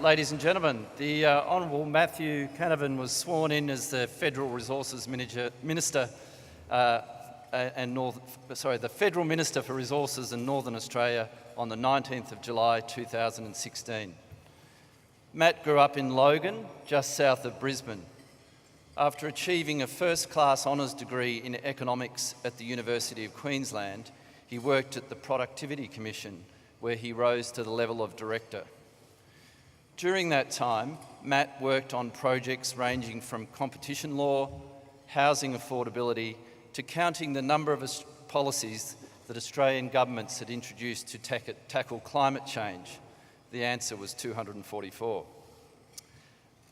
Ladies and gentlemen, the Honourable Matthew Canavan was sworn in as the Federal Resources Minister the Federal Minister for Resources in Northern Australia on the 19th of July 2016. Matt grew up in Logan, just south of Brisbane. After achieving a first-class honours degree in economics at the University of Queensland, he worked at the Productivity Commission, where he rose to the level of director. During that time, Matt worked on projects ranging from competition law, housing affordability, to counting the number of policies that Australian governments had introduced to tackle climate change. The answer was 244.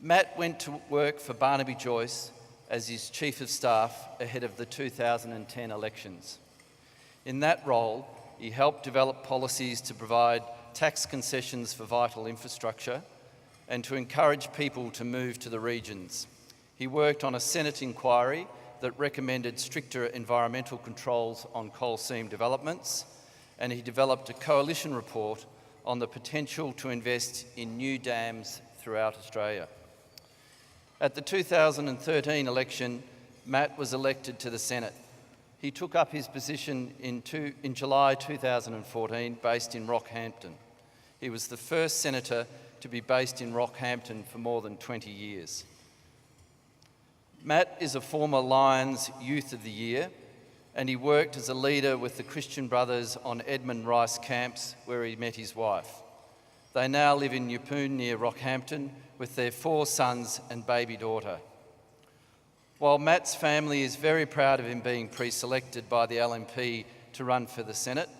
Matt went to work for Barnaby Joyce as his Chief of Staff ahead of the 2010 elections. In that role, he helped develop policies to provide tax concessions for vital infrastructure and to encourage people to move to the regions. He worked on a Senate inquiry that recommended stricter environmental controls on coal seam developments, and he developed a coalition report on the potential to invest in new dams throughout Australia. At the 2013 election, Matt was elected to the Senate. He took up his position in July 2014, based in Rockhampton. He was the first senator to be based in Rockhampton for more than 20 years. Matt is a former Lions Youth of the Year, and he worked as a leader with the Christian Brothers on Edmund Rice camps, where he met his wife. They now live in Yeppoon near Rockhampton with their 4 sons and baby daughter. While Matt's family is very proud of him being pre-selected by the LNP to run for the Senate,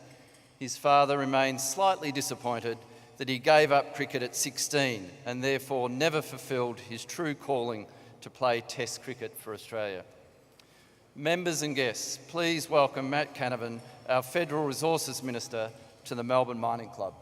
his father remains slightly disappointed that he gave up cricket at 16 and therefore never fulfilled his true calling to play Test cricket for Australia. Members and guests, please welcome Matt Canavan, our Federal Resources Minister, to the Melbourne Mining Club.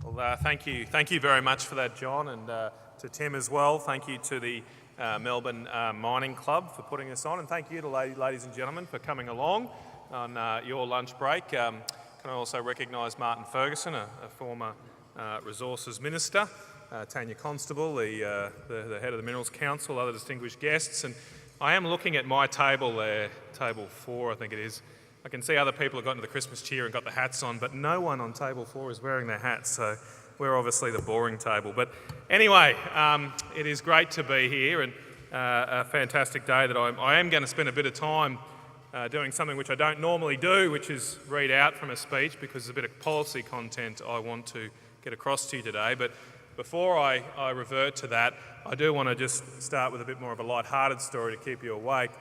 Well, thank you very much for that, John, and to Tim as well. Thank you to the Melbourne Mining Club for putting us on, and thank you to ladies and gentlemen for coming along on your lunch break. Can I also recognise Martin Ferguson, a former Resources Minister, Tanya Constable, the head of the Minerals Council, other distinguished guests, and I am looking at my table there, table 4 I think it is. I can see other people have got into the Christmas cheer and got the hats on, but no one on table 4 is wearing their hats, so we're obviously the boring table. But anyway, it is great to be here, and a fantastic day that I am going to spend a bit of time doing something which I don't normally do, which is read out from a speech, because there's a bit of policy content I want to get across to you today. But before I revert to that, I do want to just start with a bit more of a light-hearted story to keep you awake.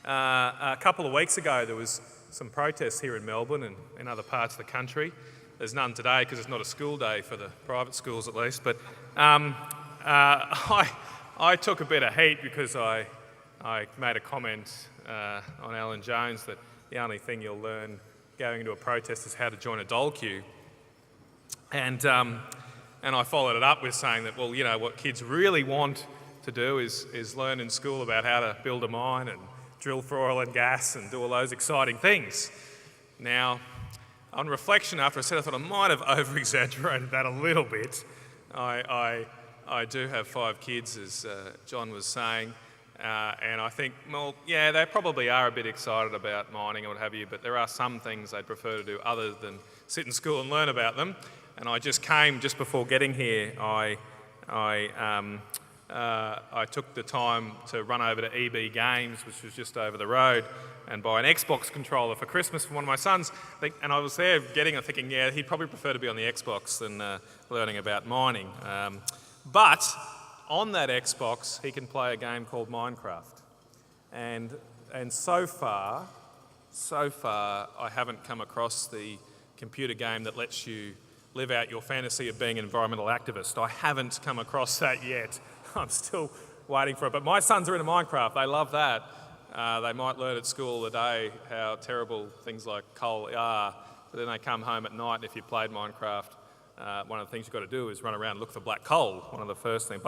A couple of weeks ago, there was some protests here in Melbourne and in other parts of the country. There's none today because it's not a school day for the private schools at least, but I took a bit of heat because I made a comment on Alan Jones that the only thing you'll learn going into a protest is how to join a dole queue. And I followed it up with saying that, well, you know, what kids really want to do is learn in school about how to build a mine and drill for oil and gas and do all those exciting things. Now, on reflection after I said, I thought I might have over-exaggerated that a little bit. I do have 5 kids, as John was saying, and I think, well, yeah, they probably are a bit excited about mining or what have you, but there are some things they'd prefer to do other than sit in school and learn about them. And I just came, just before getting here, I took the time to run over to EB Games, which was just over the road, and buy an Xbox controller for Christmas for one of my sons. And I was there thinking, yeah, he'd probably prefer to be on the Xbox than learning about mining. But on that Xbox, he can play a game called Minecraft. And so far, I haven't come across the computer game that lets you live out your fantasy of being an environmental activist. I haven't come across that yet. I'm still waiting for it. But my sons are into Minecraft. They love that. They might learn at school today how terrible things like coal are, but then they come home at night, and if you played Minecraft one of the things you've got to do is run around and look for black gold. One of the first things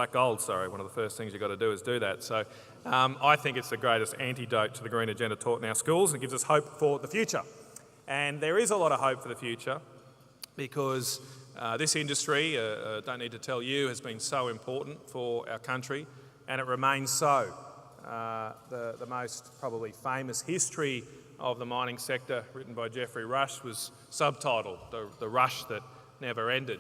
you've got to do is do that. So I think it's the greatest antidote to the green agenda taught in our schools, and it gives us hope for the future. And there is a lot of hope for the future because this industry, don't need to tell you, has been so important for our country, and it remains so. The most probably famous history of the mining sector, written by Geoffrey Rush, was subtitled The Rush That Never Ended.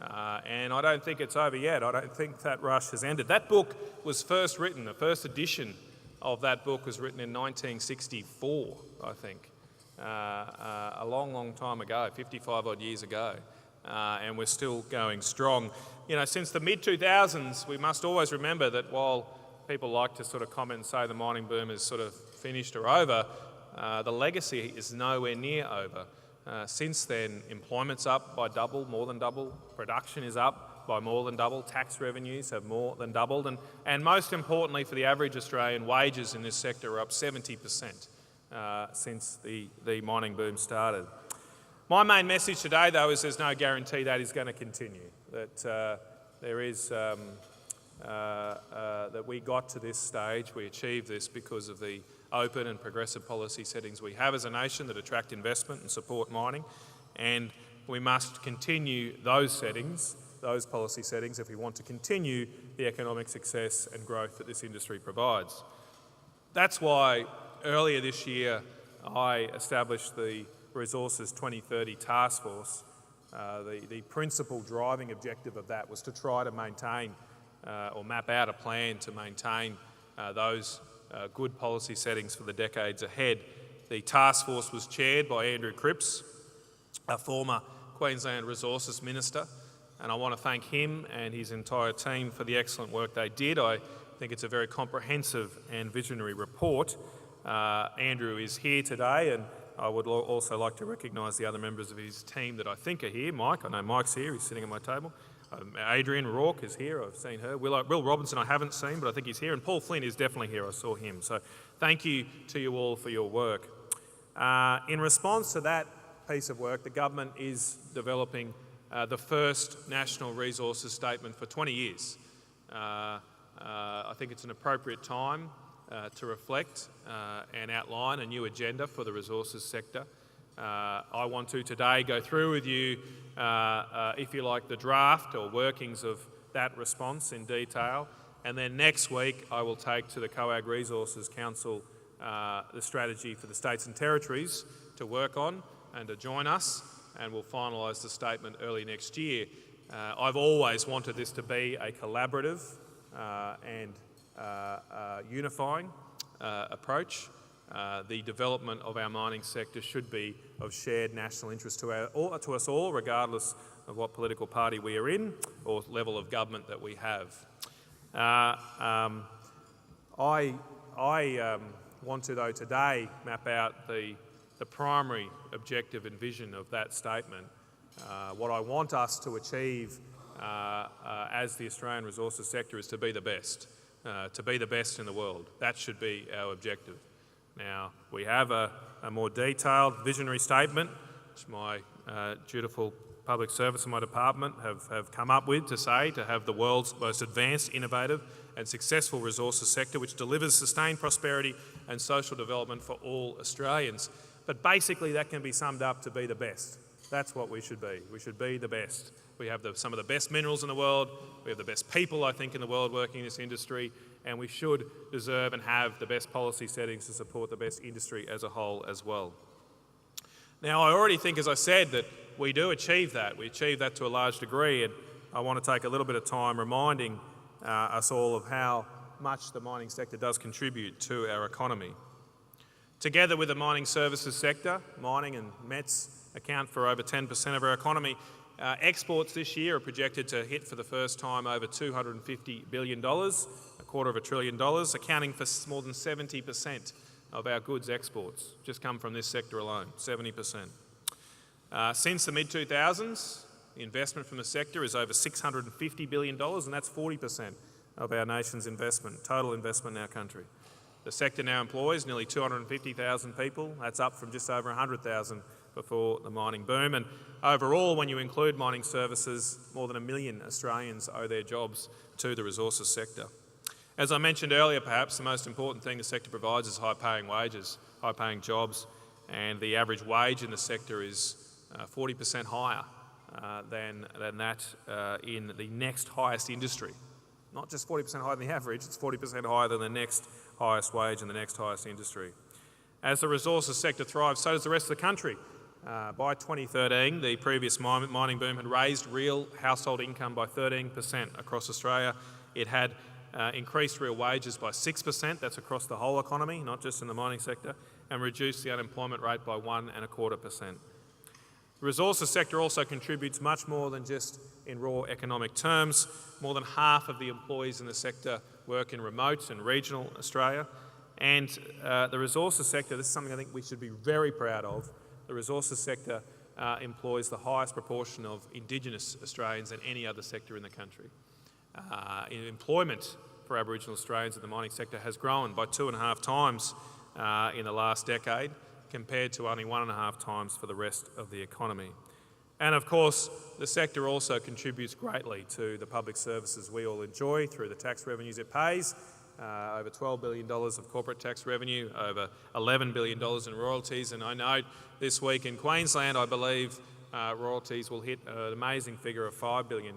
And I don't think it's over yet. I don't think that rush has ended. That book was first written, the first edition of that book was written in 1964, I think. A long, long time ago, 55 odd years ago. And we're still going strong. You know, since the mid-2000s, we must always remember that while people like to sort of comment and say the mining boom is sort of finished or over, the legacy is nowhere near over. Since then, employment's up by double, more than double. Production is up by more than double. Tax revenues have more than doubled. And most importantly for the average Australian, wages in this sector are up 70% since the mining boom started. My main message today, though, is there's no guarantee that is going to continue. That there is that we got to this stage, we achieved this because of the open and progressive policy settings we have as a nation that attract investment and support mining, and we must continue those settings, those policy settings, if we want to continue the economic success and growth that this industry provides. That's why earlier this year I established the Resources 2030 Task Force. The principal driving objective of that was to try to maintain or map out a plan to maintain those good policy settings for the decades ahead. The task force was chaired by Andrew Cripps, a former Queensland Resources Minister, and I want to thank him and his entire team for the excellent work they did. I think it's a very comprehensive and visionary report. Andrew is here today, and I would also like to recognise the other members of his team that I think are here. Mike, I know Mike's here, he's sitting at my table. Adrian Rourke is here, I've seen her. Will Robinson I haven't seen, but I think he's here. And Paul Flynn is definitely here, I saw him. So thank you to you all for your work. In response to that piece of work, the government is developing the first National Resources Statement for 20 years. I think it's an appropriate time to reflect and outline a new agenda for the resources sector. I want to today go through with you, if you like, the draft or workings of that response in detail, and then next week I will take to the COAG Resources Council the strategy for the states and territories to work on and to join us, and we'll finalise the statement early next year. I've always wanted this to be a collaborative and unifying approach. The development of our mining sector should be of shared national interest to us all, regardless of what political party we are in or level of government that we have. I want to, though, today map out the primary objective and vision of that statement. What I want us to achieve as the Australian resources sector is to be the best in the world. That should be our objective. Now, we have a more detailed visionary statement, which my dutiful public service in my department have come up with to have the world's most advanced, innovative and successful resources sector which delivers sustained prosperity and social development for all Australians. But basically that can be summed up to be the best. That's what we should be. We should be the best. We have some of the best minerals in the world, we have the best people, I think, in the world working in this industry, and we should deserve and have the best policy settings to support the best industry as a whole as well. Now, I already think, as I said, that we do achieve that. We achieve that to a large degree, and I want to take a little bit of time reminding us all of how much the mining sector does contribute to our economy. Together with the mining services sector, mining and METS account for over 10% of our economy. Exports this year are projected to hit for the first time over $250 billion, $250 billion, accounting for more than 70% of our goods exports. Just come from this sector alone, 70%. Since the mid-2000s, the investment from the sector is over $650 billion, and that's 40% of our nation's investment, total investment in our country. The sector now employs nearly 250,000 people. That's up from just over 100,000 before the mining boom. And overall, when you include mining services, more than 1 million Australians owe their jobs to the resources sector. As I mentioned earlier, perhaps the most important thing the sector provides is high-paying wages, high-paying jobs, and the average wage in the sector is 40% higher than that in the next highest industry. Not just 40% higher than the average, it's 40% higher than the next highest wage in the next highest industry. As the resources sector thrives, so does the rest of the country. By 2013, the previous mining boom had raised real household income by 13% across Australia. It had increased real wages by 6%, that's across the whole economy, not just in the mining sector, and reduced the unemployment rate by 1.25%. The resources sector also contributes much more than just in raw economic terms. More than half of the employees in the sector work in remote and regional Australia. And the resources sector, this is something I think we should be very proud of. The resources sector employs the highest proportion of Indigenous Australians than any other sector in the country. Employment for Aboriginal Australians in the mining sector has grown by 2.5 times in the last decade, compared to only 1.5 times for the rest of the economy. And of course, the sector also contributes greatly to the public services we all enjoy through the tax revenues it pays. Over $12 billion of corporate tax revenue, over $11 billion in royalties, and I know this week in Queensland, I believe royalties will hit an amazing figure of $5 billion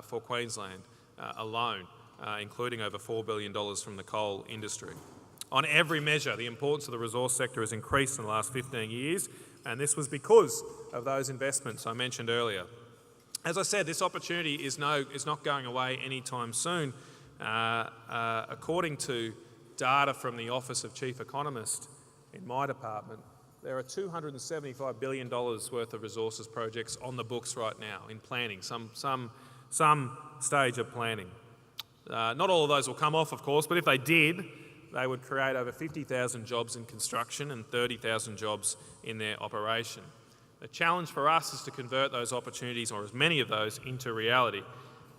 for Queensland alone, including over $4 billion from the coal industry. On every measure, the importance of the resource sector has increased in the last 15 years, and this was because of those investments I mentioned earlier. As I said, this opportunity is not going away anytime soon. According to data from the Office of Chief Economist in my department, there are $275 billion worth of resources projects on the books right now in planning, some stage of planning. Not all of those will come off, of course, but if they did, they would create over 50,000 jobs in construction and 30,000 jobs in their operation. The challenge for us is to convert those opportunities, or as many of those, into reality.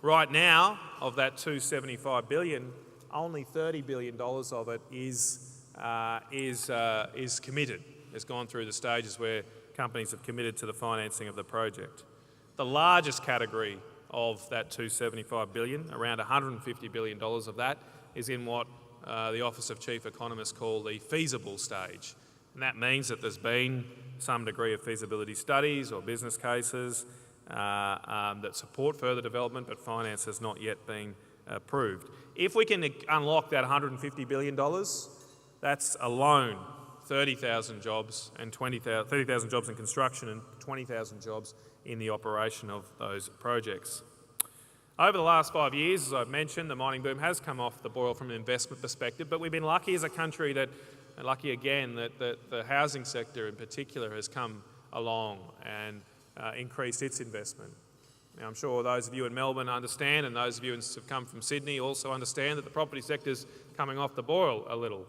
Right now, of that $275 billion, only $30 billion of it is committed. It's gone through the stages where companies have committed to the financing of the project. The largest category of that $275 billion, around $150 billion of that, is in what the Office of Chief Economists call the feasible stage. And that means that there's been some degree of feasibility studies or business cases that support further development, but finance has not yet been approved. If we can unlock that $150 billion, that's alone 30,000 jobs and 30,000 jobs in construction and 20,000 jobs in the operation of those projects. Over the last 5 years, as I've mentioned, the mining boom has come off the boil from an investment perspective, but we've been lucky as a country that the housing sector in particular has come along and increased its investment. Now, I'm sure those of you in Melbourne understand, and those of you who have come from Sydney also understand, that the property sector's coming off the boil a little.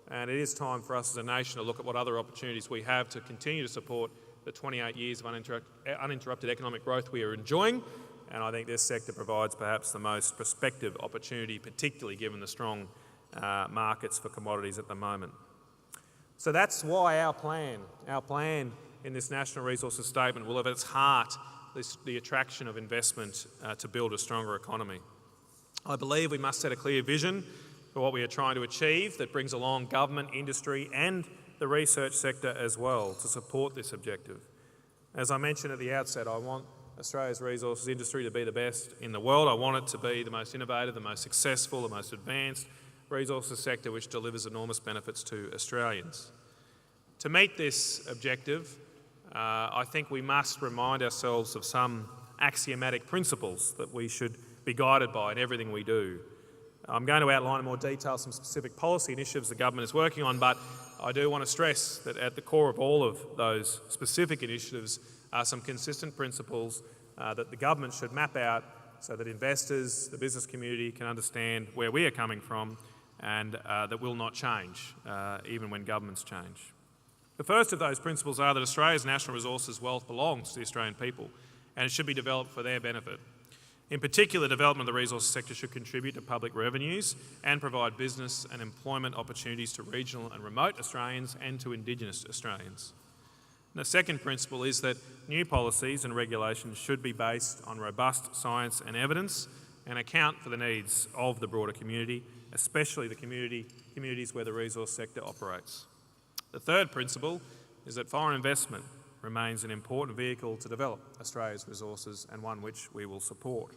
And it is time for us as a nation to look at what other opportunities we have to continue to support the 28 years of uninterrupted economic growth we are enjoying. And I think this sector provides perhaps the most prospective opportunity, particularly given the strong markets for commodities at the moment. So that's why our plan in this National Resources Statement will have at its heart the attraction of investment to build a stronger economy. I believe we must set a clear vision for what we are trying to achieve that brings along government, industry and the research sector as well to support this objective. As I mentioned at the outset, I want Australia's resources industry to be the best in the world. I want it to be the most innovative, the most successful, the most advanced resources sector which delivers enormous benefits to Australians. To meet this objective, I think we must remind ourselves of some axiomatic principles that we should be guided by in everything we do. I'm going to outline in more detail some specific policy initiatives the government is working on, but I do want to stress that at the core of all of those specific initiatives are some consistent principles that the government should map out so that investors, the business community can understand where we are coming from and that will not change even when governments change. The first of those principles are that Australia's national resources wealth belongs to the Australian people and it should be developed for their benefit. In particular, development of the resources sector should contribute to public revenues and provide business and employment opportunities to regional and remote Australians and to Indigenous Australians. The second principle is that new policies and regulations should be based on robust science and evidence and account for the needs of the broader community, especially the communities where the resource sector operates. The third principle is that foreign investment remains an important vehicle to develop Australia's resources and one which we will support.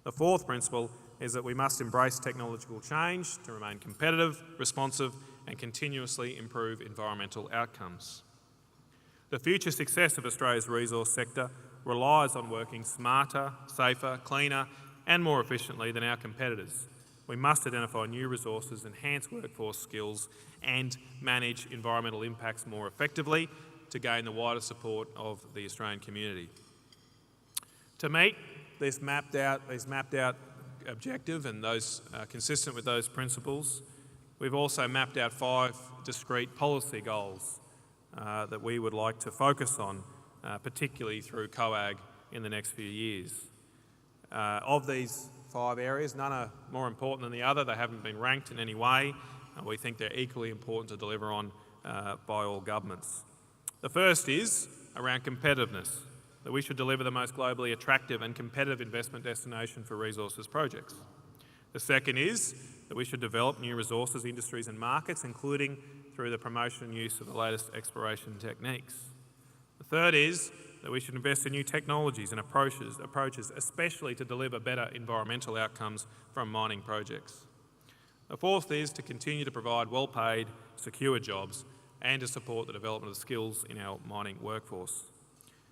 The fourth principle is that we must embrace technological change to remain competitive, responsive and continuously improve environmental outcomes. The future success of Australia's resource sector relies on working smarter, safer, cleaner and more efficiently than our competitors. We must identify new resources, enhance workforce skills and manage environmental impacts more effectively to gain the wider support of the Australian community. To meet this mapped out objective and those consistent with those principles, we've also mapped out 5 discrete policy goals that we would like to focus on, particularly through COAG in the next few years. Of these 5 areas, none are more important than the other. They haven't been ranked in any way. We think they're equally important to deliver on by all governments. The first is around competitiveness, that we should deliver the most globally attractive and competitive investment destination for resources projects. The second is that we should develop new resources, industries and markets, including through the promotion and use of the latest exploration techniques. The third is that we should invest in new technologies and approaches, especially to deliver better environmental outcomes from mining projects. The fourth is to continue to provide well-paid, secure jobs and to support the development of skills in our mining workforce.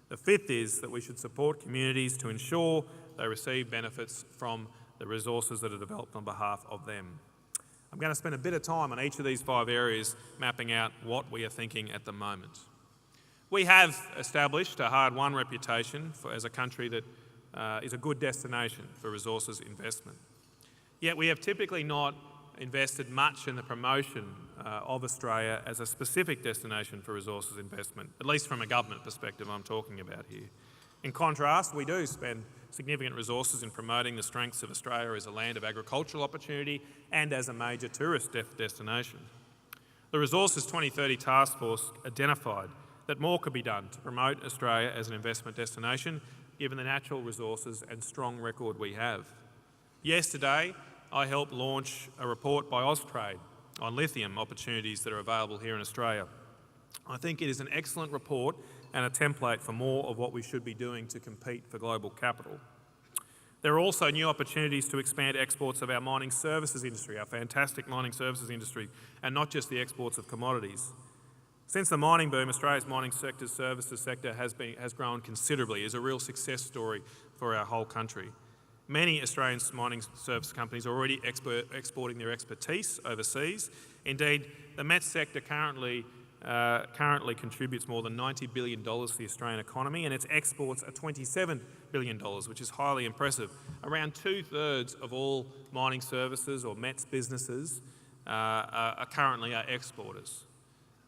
The fifth is that we should support communities to ensure they receive benefits from the resources that are developed on behalf of them. I'm going to spend a bit of time on each of these 5 areas, mapping out what we are thinking at the moment. We have established a hard-won reputation as a country that is a good destination for resources investment. Yet we have typically not invested much in the promotion of Australia as a specific destination for resources investment, at least from a government perspective I'm talking about here. In contrast, we do spend significant resources in promoting the strengths of Australia as a land of agricultural opportunity and as a major tourist destination. The Resources 2030 Task Force identified that more could be done to promote Australia as an investment destination, given the natural resources and strong record we have. Yesterday, I helped launch a report by Austrade on lithium opportunities that are available here in Australia. I think it is an excellent report and a template for more of what we should be doing to compete for global capital. There are also new opportunities to expand exports of our mining services industry, our fantastic mining services industry, and not just the exports of commodities. Since the mining boom, Australia's mining services sector has grown considerably. It is a real success story for our whole country. Many Australian mining service companies are already exporting their expertise overseas. Indeed, the met sector currently contributes more than $90 billion to the Australian economy, and its exports are $27 billion, which is highly impressive. Around 2/3 of all mining services or METS businesses are currently exporters.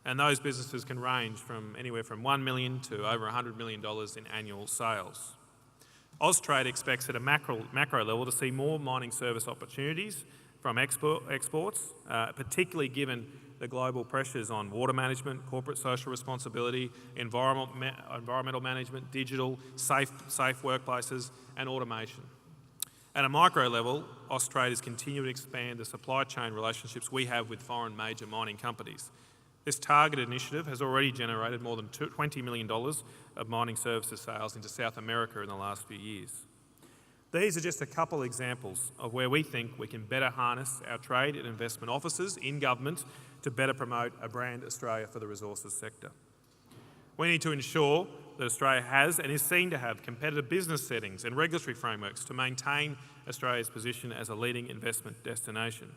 And those businesses can range from anywhere from $1 million to over $100 million in annual sales. Austrade expects at a macro level to see more mining service opportunities from exports, particularly given the global pressures on water management, corporate social responsibility, environmental management, digital, safe workplaces and automation. At a micro level, Austrade is continuing to expand the supply chain relationships we have with foreign major mining companies. This targeted initiative has already generated more than $20 million of mining services sales into South America in the last few years. These are just a couple examples of where we think we can better harness our trade and investment offices in government to better promote a brand Australia for the resources sector. We need to ensure that Australia has and is seen to have competitive business settings and regulatory frameworks to maintain Australia's position as a leading investment destination.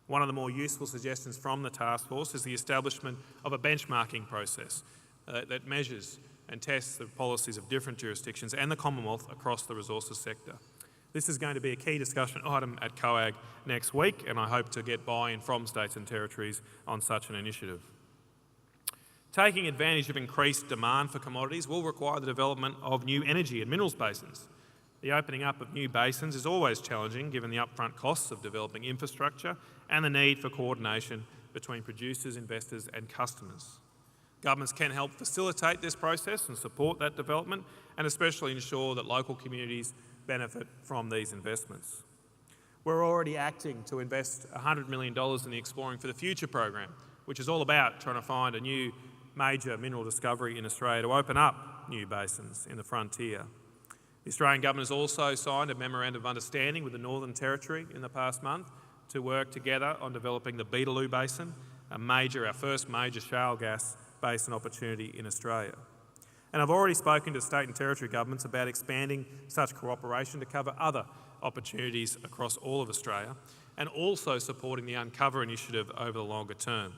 One of the more useful suggestions from the task force is the establishment of a benchmarking process that measures and tests the policies of different jurisdictions and the Commonwealth across the resources sector. This is going to be a key discussion item at COAG next week, and I hope to get buy-in from states and territories on such an initiative. Taking advantage of increased demand for commodities will require the development of new energy and minerals basins. The opening up of new basins is always challenging given the upfront costs of developing infrastructure and the need for coordination between producers, investors and customers. Governments can help facilitate this process and support that development, and especially ensure that local communities benefit from these investments. We're already acting to invest $100 million in the Exploring for the Future program, which is all about trying to find a new major mineral discovery in Australia to open up new basins in the frontier. The Australian Government has also signed a Memorandum of Understanding with the Northern Territory in the past month to work together on developing the Beetaloo Basin, our first major shale gas basin opportunity in Australia. And I've already spoken to state and territory governments about expanding such cooperation to cover other opportunities across all of Australia, and also supporting the Uncover initiative over the longer term.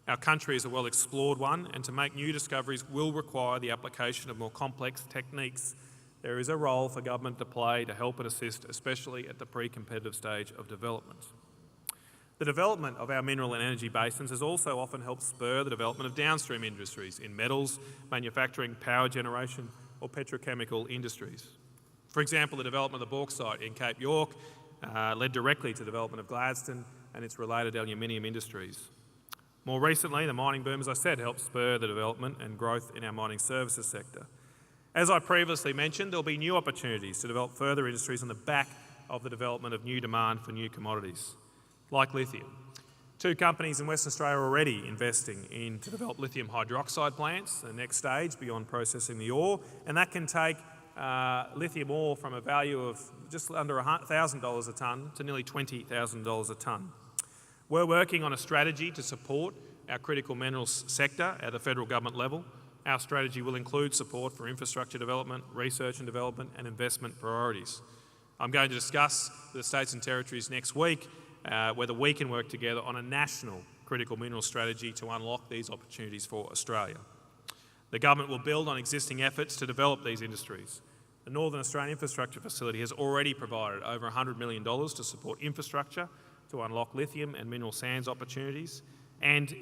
Our country is a well-explored one, and to make new discoveries will require the application of more complex techniques. There is a role for government to play to help and assist, especially at the pre-competitive stage of development. The development of our mineral and energy basins has also often helped spur the development of downstream industries in metals, manufacturing, power generation or petrochemical industries. For example, the development of the bauxite in Cape York led directly to the development of Gladstone and its related aluminium industries. More recently, the mining boom, as I said, helped spur the development and growth in our mining services sector. As I previously mentioned, there will be new opportunities to develop further industries on the back of the development of new demand for new commodities, like lithium. 2 companies in Western Australia are already investing to develop lithium hydroxide plants, the next stage beyond processing the ore, and that can take lithium ore from a value of just under $1,000 a tonne to nearly $20,000 a tonne. We're working on a strategy to support our critical minerals sector at the federal government level. Our strategy will include support for infrastructure development, research and development and investment priorities. I'm going to discuss with the states and territories next week whether we can work together on a national critical mineral strategy to unlock these opportunities for Australia. The government will build on existing efforts to develop these industries. The Northern Australian Infrastructure Facility has already provided over $100 million to support infrastructure to unlock lithium and mineral sands opportunities. And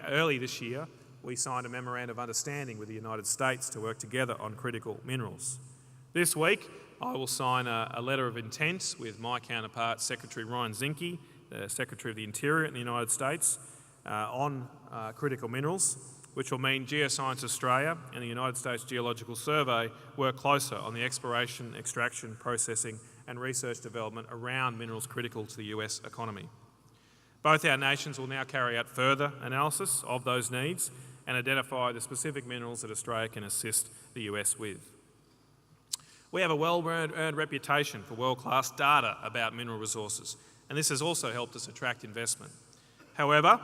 early this year, we signed a Memorandum of Understanding with the United States to work together on critical minerals. This week, I will sign a letter of intent with my counterpart, Secretary Ryan Zinke, the Secretary of the Interior in the United States, on critical minerals, which will mean Geoscience Australia and the United States Geological Survey work closer on the exploration, extraction, processing and research development around minerals critical to the US economy. Both our nations will now carry out further analysis of those needs and identify the specific minerals that Australia can assist the US with. We have a well-earned reputation for world-class data about mineral resources, and this has also helped us attract investment. However,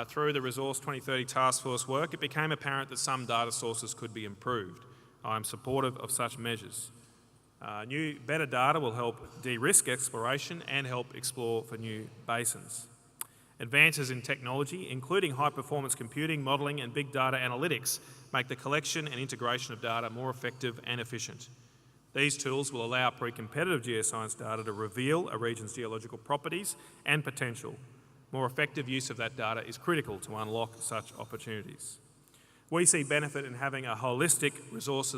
through the Resource 2030 Task Force work, it became apparent that some data sources could be improved. I am supportive of such measures. Better data will help de-risk exploration and help explore for new basins. Advances in technology, including high-performance computing, modelling and big data analytics, make the collection and integration of data more effective and efficient. These tools will allow pre-competitive geoscience data to reveal a region's geological properties and potential. More effective use of that data is critical to unlock such opportunities. We see benefit in having a holistic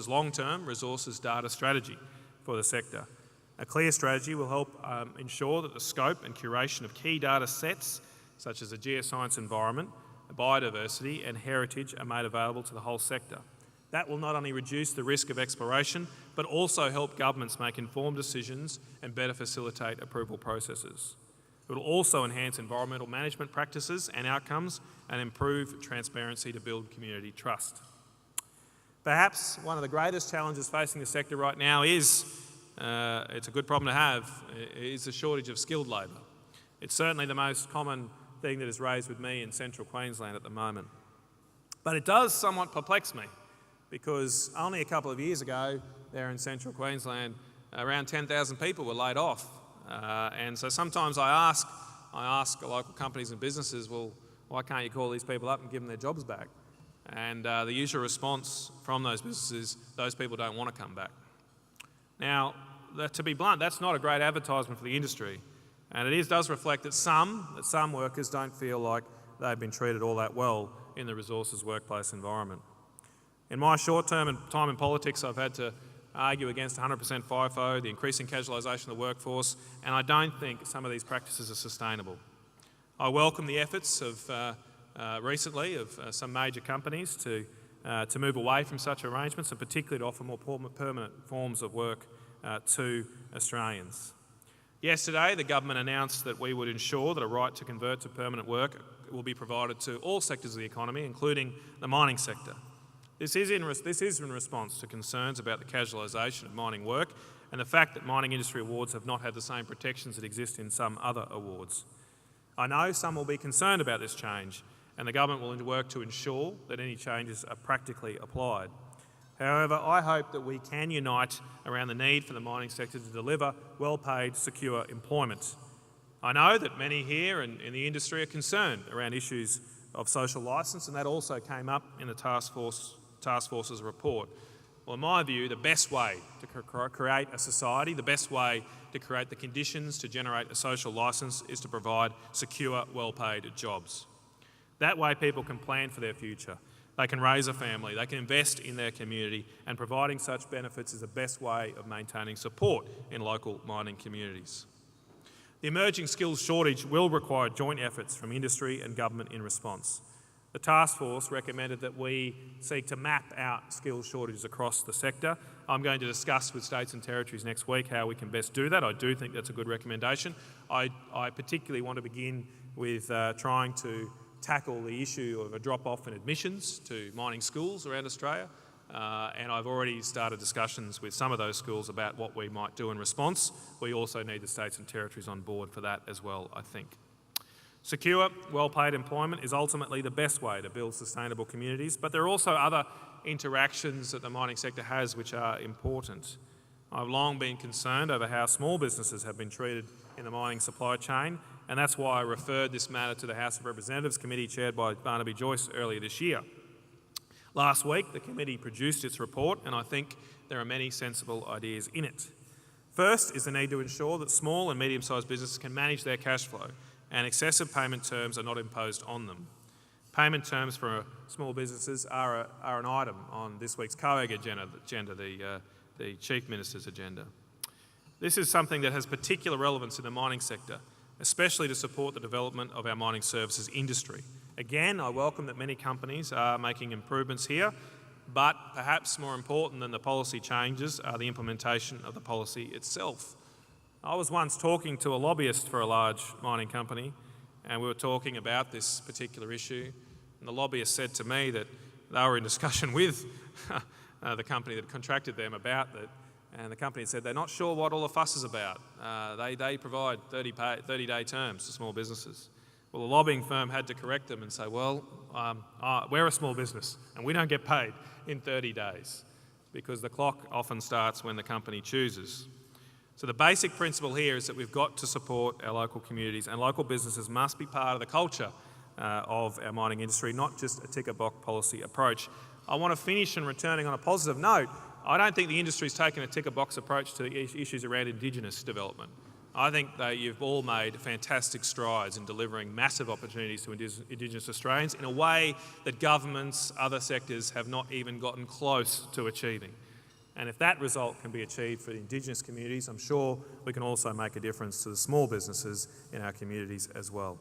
long-term resources data strategy for the sector. A clear strategy will help ensure that the scope and curation of key data sets, such as the geoscience environment, biodiversity and heritage, are made available to the whole sector. That will not only reduce the risk of exploration, but also help governments make informed decisions and better facilitate approval processes. It will also enhance environmental management practices and outcomes and improve transparency to build community trust. Perhaps one of the greatest challenges facing the sector right now is, it's a good problem to have, is the shortage of skilled labour. It's certainly the most common thing that is raised with me in central Queensland at the moment. But it does somewhat perplex me, because only a couple of years ago there in central Queensland, around 10,000 people were laid off. And so sometimes I ask local companies and businesses, well, why can't you call these people up and give them their jobs back? And the usual response from those businesses, those people don't want to come back. Now, to be blunt, that's not a great advertisement for the industry. And it does reflect that some workers don't feel like they've been treated all that well in the resources workplace environment. In my short time in politics, I've had to argue against 100% FIFO, the increasing casualisation of the workforce, and I don't think some of these practices are sustainable. I welcome the efforts of recently of some major companies to move away from such arrangements, and particularly to offer more permanent forms of work to Australians. Yesterday, the government announced that we would ensure that a right to convert to permanent work will be provided to all sectors of the economy, including the mining sector. This is in response to concerns about the casualisation of mining work and the fact that mining industry awards have not had the same protections that exist in some other awards. I know some will be concerned about this change, and the government will work to ensure that any changes are practically applied. However, I hope that we can unite around the need for the mining sector to deliver well-paid, secure employment. I know that many here in the industry are concerned around issues of social licence, and that also came up in the task force's report. Well, in my view, the best way to create a society, the best way to create the conditions to generate a social licence is to provide secure, well-paid jobs. That way people can plan for their future. They can raise a family, they can invest in their community, and providing such benefits is the best way of maintaining support in local mining communities. The emerging skills shortage will require joint efforts from industry and government in response. The task force recommended that we seek to map out skills shortages across the sector. I'm going to discuss with states and territories next week how we can best do that. I do think that's a good recommendation. I particularly want to begin with trying to tackle the issue of a drop-off in admissions to mining schools around Australia, and I've already started discussions with some of those schools about what we might do in response. We also need the states and territories on board for that as well, I think. Secure, well-paid employment is ultimately the best way to build sustainable communities, but there are also other interactions that the mining sector has which are important. I've long been concerned over how small businesses have been treated in the mining supply chain, and that's why I referred this matter to the House of Representatives Committee chaired by Barnaby Joyce earlier this year. Last week, the committee produced its report, and I think there are many sensible ideas in it. First is the need to ensure that small and medium-sized businesses can manage their cash flow, and excessive payment terms are not imposed on them. Payment terms for small businesses are an item on this week's COAG agenda, the Chief Minister's agenda. This is something that has particular relevance in the mining sector, especially to support the development of our mining services industry. Again, I welcome that many companies are making improvements here, but perhaps more important than the policy changes are the implementation of the policy itself. I was once talking to a lobbyist for a large mining company, and we were talking about this particular issue, and the lobbyist said to me that they were in discussion with the company that contracted them about that, and the company said they're not sure what all the fuss is about. They provide 30-day terms to small businesses. Well, the lobbying firm had to correct them and say, well, we're a small business and we don't get paid in 30 days because the clock often starts when the company chooses. So the basic principle here is that we've got to support our local communities, and local businesses must be part of the culture of our mining industry, not just a ticker-box policy approach. I want to finish and returning on a positive note. I don't think the industry's taken a ticker-box approach to issues around Indigenous development. I think that you've all made fantastic strides in delivering massive opportunities to Indigenous Australians in a way that governments, other sectors have not even gotten close to achieving. And if that result can be achieved for the Indigenous communities, I'm sure we can also make a difference to the small businesses in our communities as well.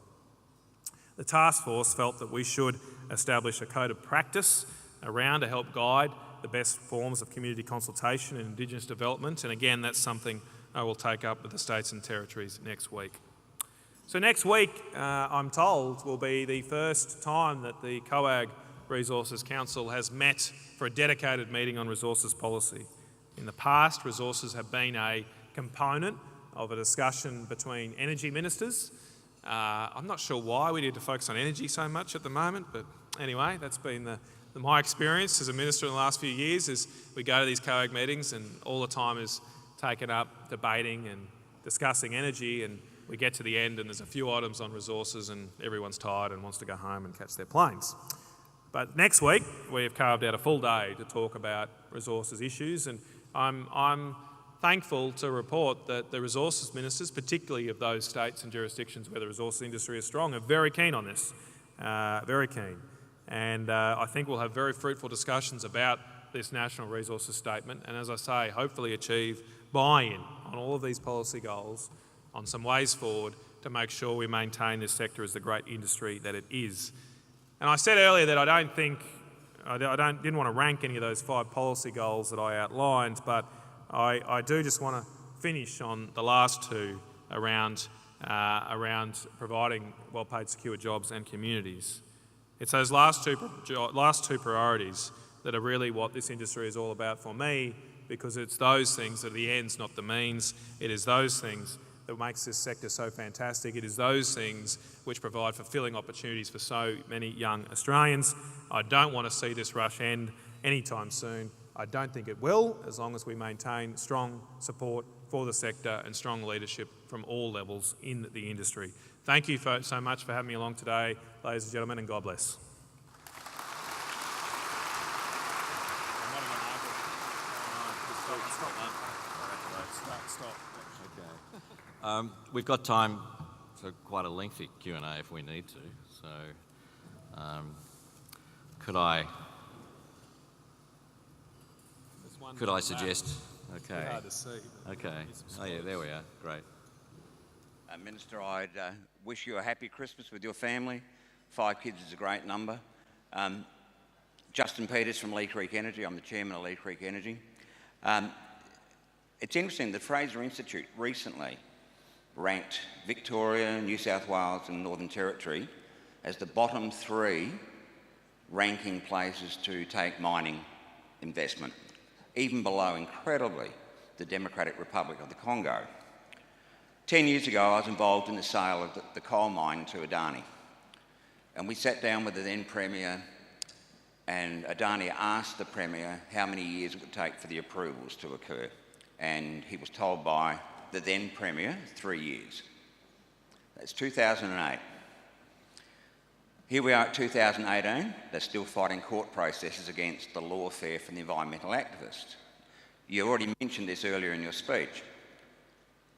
The task force felt that we should establish a code of practice around to help guide the best forms of community consultation and Indigenous development, and again, that's something I will take up with the states and territories next week. So next week, I'm told, will be the first time that the COAG Resources Council has met for a dedicated meeting on resources policy. In the past, resources have been a component of a discussion between energy ministers. I'm not sure why we need to focus on energy so much at the moment, but anyway, that's been my experience as a minister in the last few years. Is we go to these COAG meetings and all the time is taken up debating and discussing energy, and we get to the end and there's a few items on resources and everyone's tired and wants to go home and catch their planes. But next week we have carved out a full day to talk about resources issues, and I'm thankful to report that the resources ministers, particularly of those states and jurisdictions where the resources industry is strong, are very keen on this, very keen. And I think we'll have very fruitful discussions about this National Resources Statement, and as I say, hopefully achieve buy-in on all of these policy goals, on some ways forward to make sure we maintain this sector as the great industry that it is. And I said earlier that I didn't want to rank any of those 5 policy goals that I outlined, but I do just want to finish on the last 2 around providing well-paid, secure jobs and communities. It's those last two priorities that are really what this industry is all about for me, because it's those things that are the ends, not the means. It is those things that makes this sector so fantastic. It is those things which provide fulfilling opportunities for so many young Australians. I don't want to see this rush end anytime soon. I don't think it will, as long as we maintain strong support for the sector and strong leadership from all levels in the industry. Thank you so much for having me along today, ladies and gentlemen, and God bless. We've got time for quite a lengthy Q&A if we need to. So, could I suggest? Okay. Hard to see. Okay. Oh yeah, there we are. Great. Minister, I'd wish you a happy Christmas with your family. 5 kids is a great number. Justin Peters from Lee Creek Energy. I'm the chairman of Lee Creek Energy. It's interesting, the Fraser Institute recently ranked Victoria, New South Wales and Northern Territory as the bottom 3 ranking places to take mining investment, even below, incredibly, the Democratic Republic of the Congo. 10 years ago, I was involved in the sale of the coal mine to Adani. And we sat down with the then Premier, and Adani asked the Premier how many years it would take for the approvals to occur. And he was told by the then Premier 3 years. That's 2008. Here we are at 2018, they're still fighting court processes against the lawfare from the environmental activists. You already mentioned this earlier in your speech.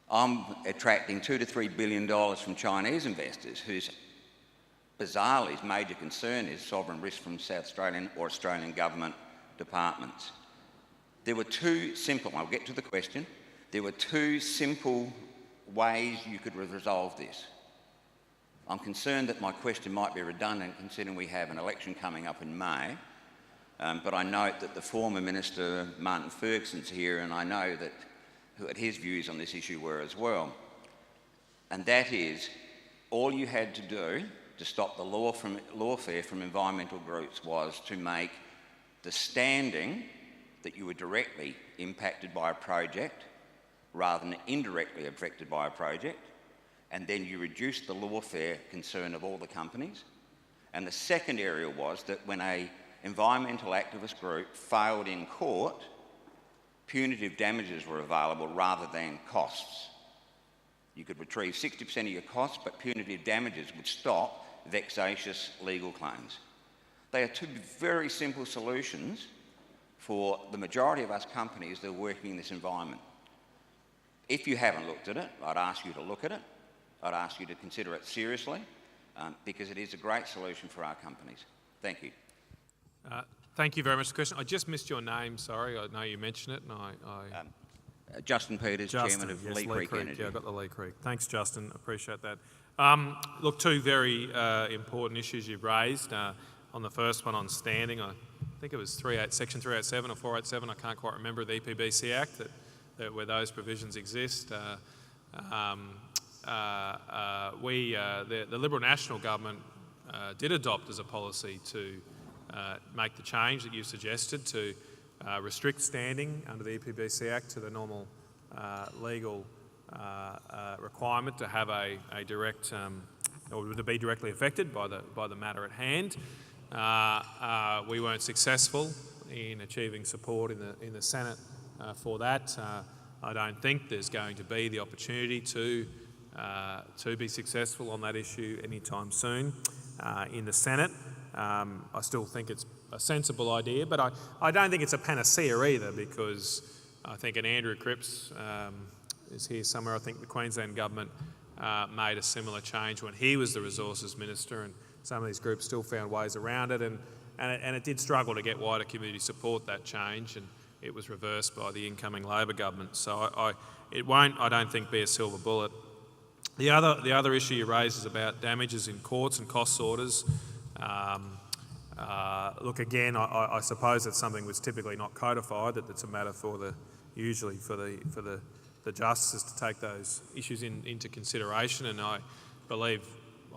I'm attracting $2 to $3 billion from Chinese investors whose, bizarrely, major concern is sovereign risk from South Australian or Australian government departments. There were 2 simple, I'll get to the question, there were 2 simple ways you could resolve this. I'm concerned that my question might be redundant considering we have an election coming up in May, but I note that the former Minister, Martin Ferguson's here, and I know that what his views on this issue were as well. And that is, all you had to do to stop the lawfare from environmental groups was to make the standing that you were directly impacted by a project rather than indirectly affected by a project, and then you reduced the lawfare concern of all the companies. And the second area was that when an environmental activist group failed in court, punitive damages were available rather than costs. You could retrieve 60% of your costs, but punitive damages would stop vexatious legal claims. They are 2 very simple solutions for the majority of us companies that are working in this environment. If you haven't looked at it, I'd ask you to look at it. I'd ask you to consider it seriously, because it is a great solution for our companies. Thank you. Thank you very much for the question. I just missed your name, sorry. I know you mentioned it, and Justin Peters, Chairman of yes, Lee Creek Energy. Yeah, I got the Lee Creek. Thanks, Justin. Appreciate that. Look, 2 very important issues you've raised. On the first one on standing, I think it was Section 387 or 487, I can't quite remember, the EPBC Act, that where those provisions exist. The Liberal National Government did adopt as a policy to make the change that you suggested to restrict standing under the EPBC Act to the normal legal requirement to have a direct or to be directly affected by the matter at hand. We weren't successful in achieving support in the Senate for that. I don't think there's going to be the opportunity to be successful on that issue anytime soon in the Senate. I still think it's a sensible idea, but I don't think it's a panacea either, because I think, and Andrew Cripps is here somewhere, I think the Queensland government made a similar change when he was the Resources Minister, and some of these groups still found ways around it, and it did struggle to get wider community support, that change, and it was reversed by the incoming Labor government. So it won't, I don't think, be a silver bullet. The other issue you raised is about damages in courts and costs orders. Look, again, I suppose it's something that's typically not codified, that it's a matter usually for the justices to take those issues into consideration, and I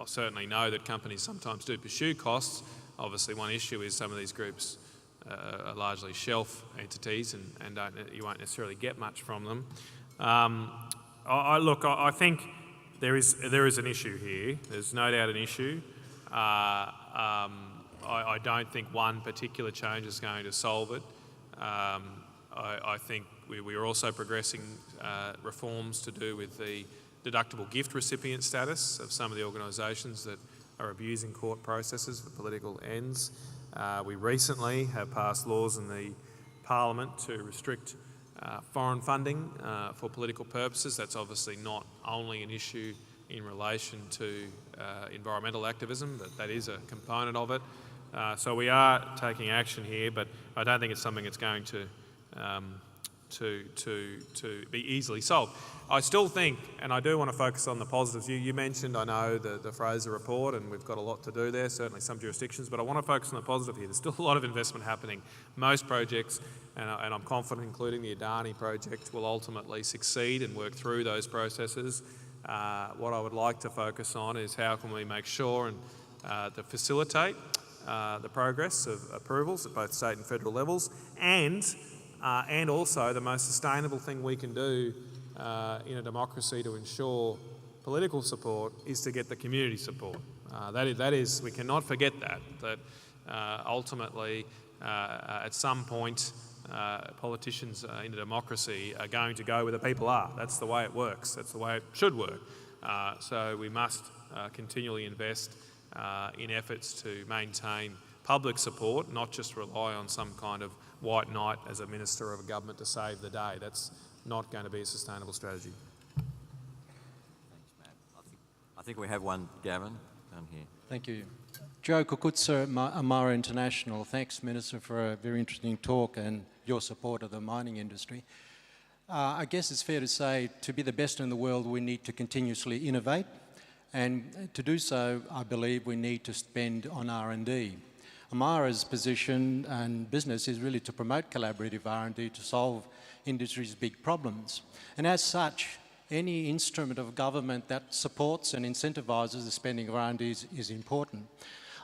certainly know that companies sometimes do pursue costs. Obviously, one issue is some of these groups are largely shelf entities, and you won't necessarily get much from them. I think there is an issue here. There's no doubt an issue. I don't think one particular change is going to solve it. I think we are also progressing reforms to do with the deductible gift recipient status of some of the organisations that are abusing court processes for political ends. We recently have passed laws in the Parliament to restrict foreign funding for political purposes. That's obviously not only an issue in relation to environmental activism, but that is a component of it. So we are taking action here, but I don't think it's something that's going to be easily solved. I still think, and I do want to focus on the positives. You mentioned, I know, the Fraser report, and we've got a lot to do there, certainly some jurisdictions, but I want to focus on the positive here. There's still a lot of investment happening. Most projects, and I'm confident, including the Adani project, will ultimately succeed and work through those processes. What I would like to focus on is how can we make sure and to facilitate the progress of approvals at both state and federal levels, and also the most sustainable thing we can do in a democracy to ensure political support is to get the community support. That is, we cannot forget that ultimately at some point politicians in a democracy are going to go where the people are. That's the way it works. That's the way it should work. So we must continually invest in efforts to maintain public support, not just rely on some kind of white knight as a minister of a government to save the day. That's not going to be a sustainable strategy. Thanks, Matt. I think we have one, Gavin, down here. Thank you. Joe Kukutsa, Amara International. Thanks, Minister, for a very interesting talk and your support of the mining industry. I guess it's fair to say to be the best in the world, we need to continuously innovate. And to do so, I believe we need to spend on R&D. Amara's position and business is really to promote collaborative R&D to solve industry's big problems. And as such, any instrument of government that supports and incentivises the spending of R&D is important.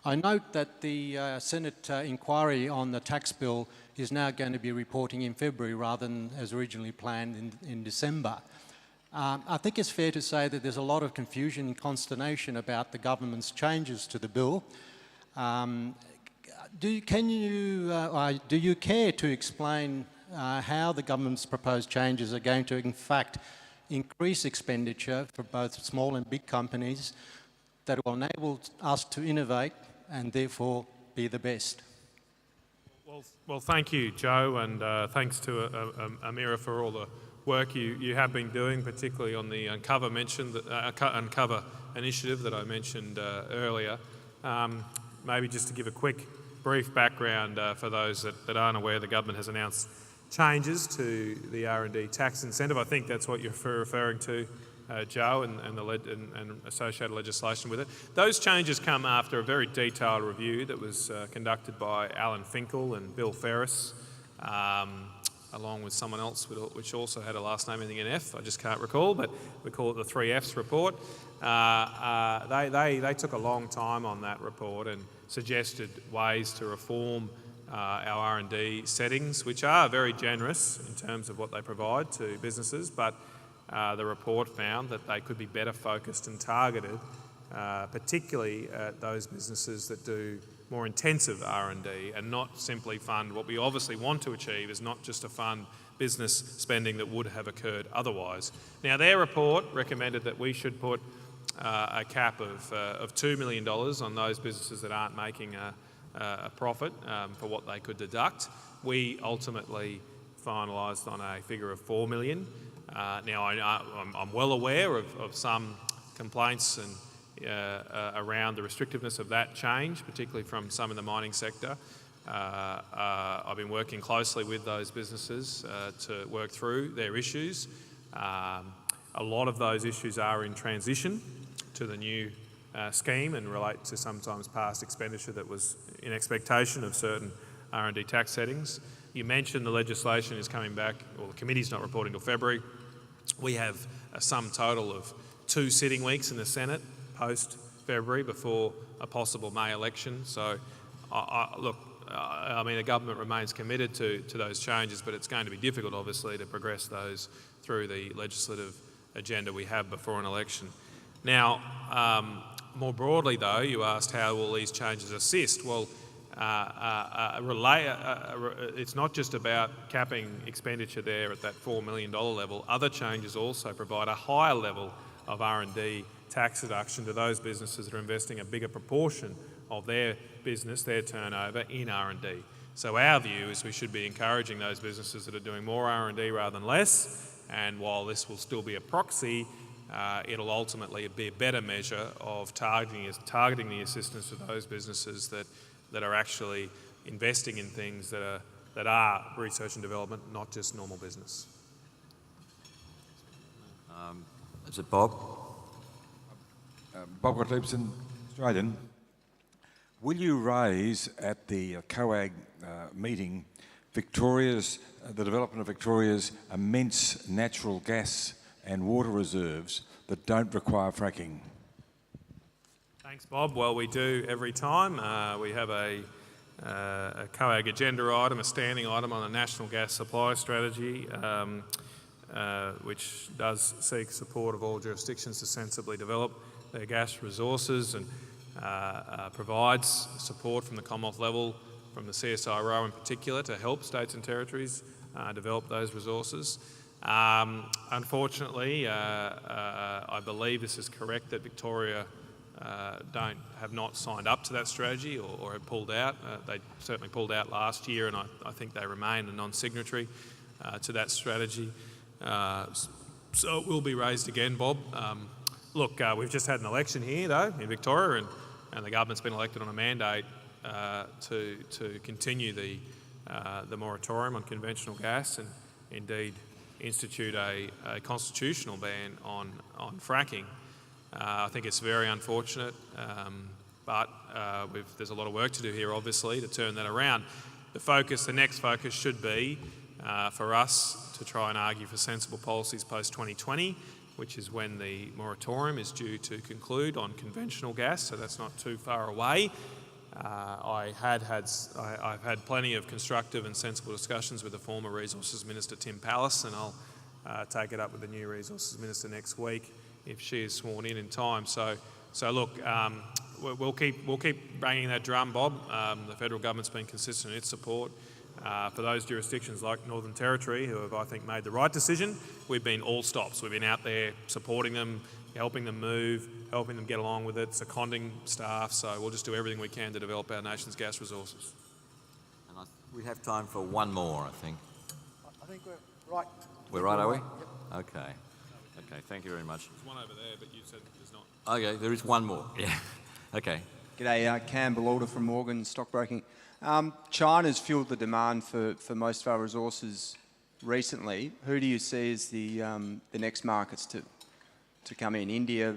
I note that the Senate inquiry on the tax bill is now going to be reporting in February rather than as originally planned in December. I think it's fair to say that there's a lot of confusion and consternation about the government's changes to the bill. Do you care to explain how the government's proposed changes are going to, in fact, increase expenditure for both small and big companies that will enable us to innovate and therefore be the best? Well, thank you, Joe, and thanks to Amira for all the work you have been doing, particularly on the Uncover initiative that I mentioned earlier. Maybe just to give a quick, brief background for those that aren't aware, the government has announced changes to the R&D tax incentive. I think that's what you're referring to, Joe, and associated legislation with it. Those changes come after a very detailed review that was conducted by Alan Finkel and Bill Ferris, along with someone else which also had a last name ending in F. I just can't recall, but we call it the 3 Fs report. They took a long time on that report and suggested ways to reform our R&D settings, which are very generous in terms of what they provide to businesses, but the report found that they could be better focused and targeted, particularly at those businesses that do more intensive R&D and not simply fund what we obviously want to achieve is not just to fund business spending that would have occurred otherwise. Now, their report recommended that we should put a cap of $2 million on those businesses that aren't making a profit for what they could deduct. We ultimately finalised on a figure of $4 million. Now, I'm well aware of some complaints and around the restrictiveness of that change, particularly from some in the mining sector. I've been working closely with those businesses to work through their issues. A lot of those issues are in transition to the new scheme and relate to sometimes past expenditure that was in expectation of certain R&D tax settings. You mentioned the legislation is coming back, or the committee's not reporting till February. We have a sum total of 2 sitting weeks in the Senate post-February before a possible May election. So, I mean, the government remains committed to those changes, but it's going to be difficult, obviously, to progress those through the legislative agenda we have before an election. Now, more broadly, though, you asked how will these changes assist? Well, it's not just about capping expenditure there at that $4 million level. Other changes also provide a higher level of R&D tax deduction to those businesses that are investing a bigger proportion of their business, their turnover, in R&D. So our view is we should be encouraging those businesses that are doing more R&D rather than less, and while this will still be a proxy, it'll ultimately be a better measure of targeting the assistance to those businesses that are actually investing in things that are research and development, not just normal business. Is it Bob? Bob Gottliebson, Australian. Will you raise at the COAG meeting the development of Victoria's immense natural gas and water reserves that don't require fracking? Thanks, Bob. Well, we do every time. We have a COAG agenda item, a standing item on the National Gas Supply Strategy, which does seek support of all jurisdictions to sensibly develop their gas resources and provides support from the Commonwealth level, from the CSIRO in particular, to help states and territories develop those resources. Unfortunately, I believe this is correct that Victoria have not signed up to that strategy or have pulled out. They certainly pulled out last year, and I think they remain a non-signatory to that strategy. So it will be raised again, Bob. Look, we've just had an election here, though, in Victoria, and the government's been elected on a mandate to continue the moratorium on conventional gas and indeed institute a constitutional ban on fracking. I think it's very unfortunate, but there's a lot of work to do here, obviously, to turn that around. The next focus should be for us to try and argue for sensible policies post-2020, which is when the moratorium is due to conclude on conventional gas, so that's not too far away. I've had plenty of constructive and sensible discussions with the former Resources Minister Tim Pallas, and I'll take it up with the new Resources Minister next week if she is sworn in time. So look, we'll keep banging that drum, Bob. The federal government's been consistent in its support. For those jurisdictions like Northern Territory, who have, I think, made the right decision, we've been all stops. We've been out there supporting them, helping them move, helping them get along with it, seconding staff, so we'll just do everything we can to develop our nation's gas resources. And we have time for one more, I think. I think we're right. We're right, are we? Yep. Okay. Okay, thank you very much. There's one over there, but you said there's not. Okay, there is one more. Yeah. Okay. G'day, Campbell Alder from Morgan Stockbroking. China's fuelled the demand for most of our resources recently. Who do you see as the next markets to come in? India,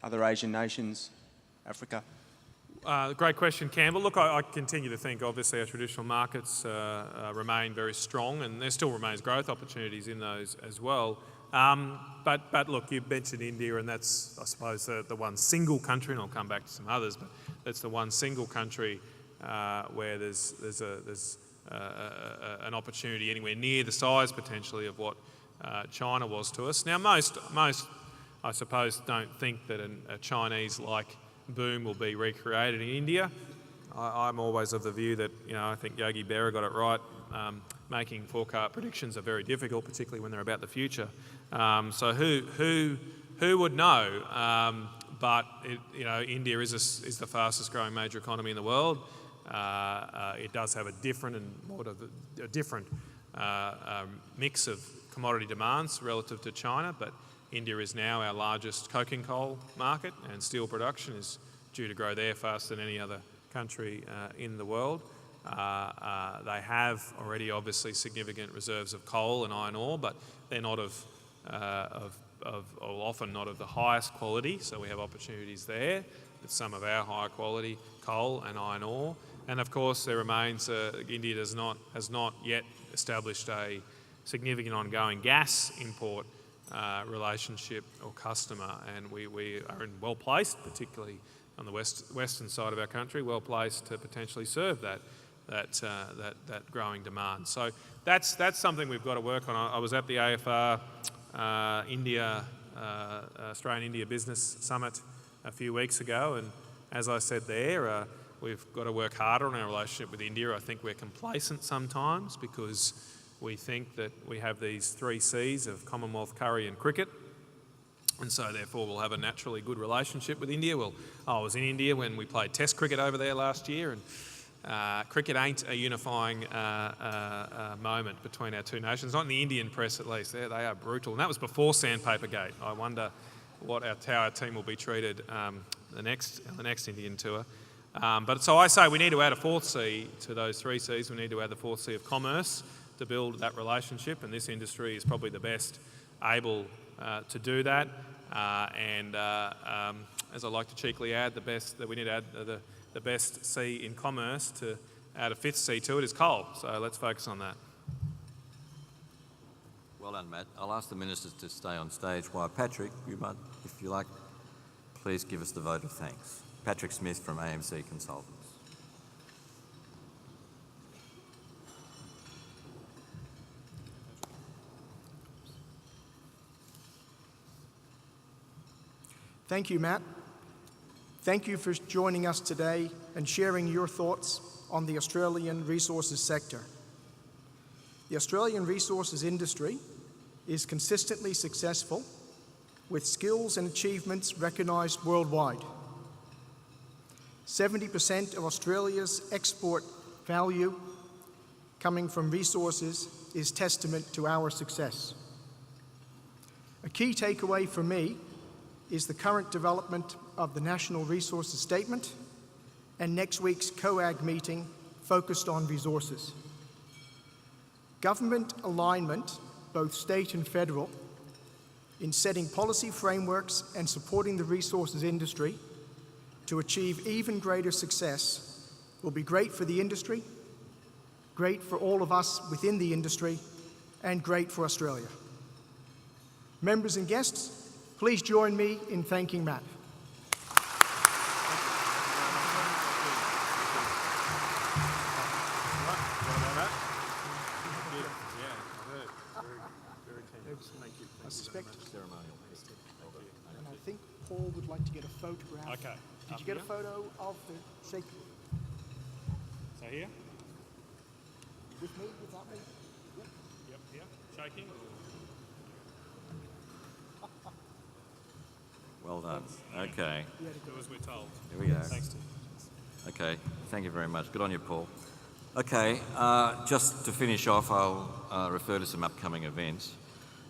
other Asian nations, Africa? Great question, Campbell. Look, I continue to think, obviously, our traditional markets remain very strong, and there still remains growth opportunities in those as well. But look, you mentioned India, and that's, I suppose, the one single country, and I'll come back to some others, but that's the one single country where there's an opportunity anywhere near the size, potentially, of what China was to us. Now, most, I suppose, don't think that a Chinese-like boom will be recreated in India. I'm always of the view that, I think Yogi Berra got it right. Making forecast predictions are very difficult, particularly when they're about the future. So who would know? But India is the fastest growing major economy in the world. It does have a different mix of commodity demands relative to China, but India is now our largest coking coal market, and steel production is due to grow there faster than any other country in the world. They have already obviously significant reserves of coal and iron ore, but they're not or often not of the highest quality, so we have opportunities there. with some of our higher quality coal and iron ore. And of course, there remains, India has not yet established a significant ongoing gas import relationship or customer, and we are well placed, particularly on the western side of our country, well placed to potentially serve that growing demand. So that's something we've got to work on. I was at the AFR Australian-India Business Summit a few weeks ago, and as I said there, we've got to work harder on our relationship with India. I think we're complacent sometimes because we think that we have these 3 Cs of Commonwealth, curry and cricket, and so therefore we'll have a naturally good relationship with India. Well, I was in India when we played Test cricket over there last year, and cricket ain't a unifying moment between our two nations, not in the Indian press at least. They are brutal, and that was before Sandpaper Gate. I wonder how our team will be treated the next Indian tour. But so I say we need to add a 4th C to those 3 Cs. We need to add the 4th C of commerce to build that relationship, and this industry is probably the best able to do that. As I like to cheekily add, we need to add the best C in commerce to add a 5th C to it is coal. So let's focus on that. Well done, Matt. I'll ask the ministers to stay on stage while Patrick, you might, if you like, please give us the vote of thanks. Patrick Smith from AMC Consultants. Thank you, Matt. Thank you for joining us today and sharing your thoughts on the Australian resources sector. The Australian resources industry is consistently successful with skills and achievements recognised worldwide. 70% of Australia's export value coming from resources is testament to our success. A key takeaway for me is the current development of the National Resources Statement and next week's COAG meeting focused on resources. Government alignment, both state and federal, in setting policy frameworks and supporting the resources industry to achieve even greater success will be great for the industry, great for all of us within the industry, and great for Australia. Members and guests, please join me in thanking Matt. I suspect, and I think Paul would like to get a photograph. Okay. Did you get a photo of the shake? So here? With me, without me? Yep, here. Shaking. Well done. Okay. Do as we're told. Here we go. Thanks, Tim. Okay, thank you very much. Good on you, Paul. Okay, just to finish off, I'll refer to some upcoming events.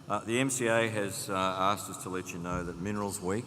The MCA has asked us to let you know that Minerals Week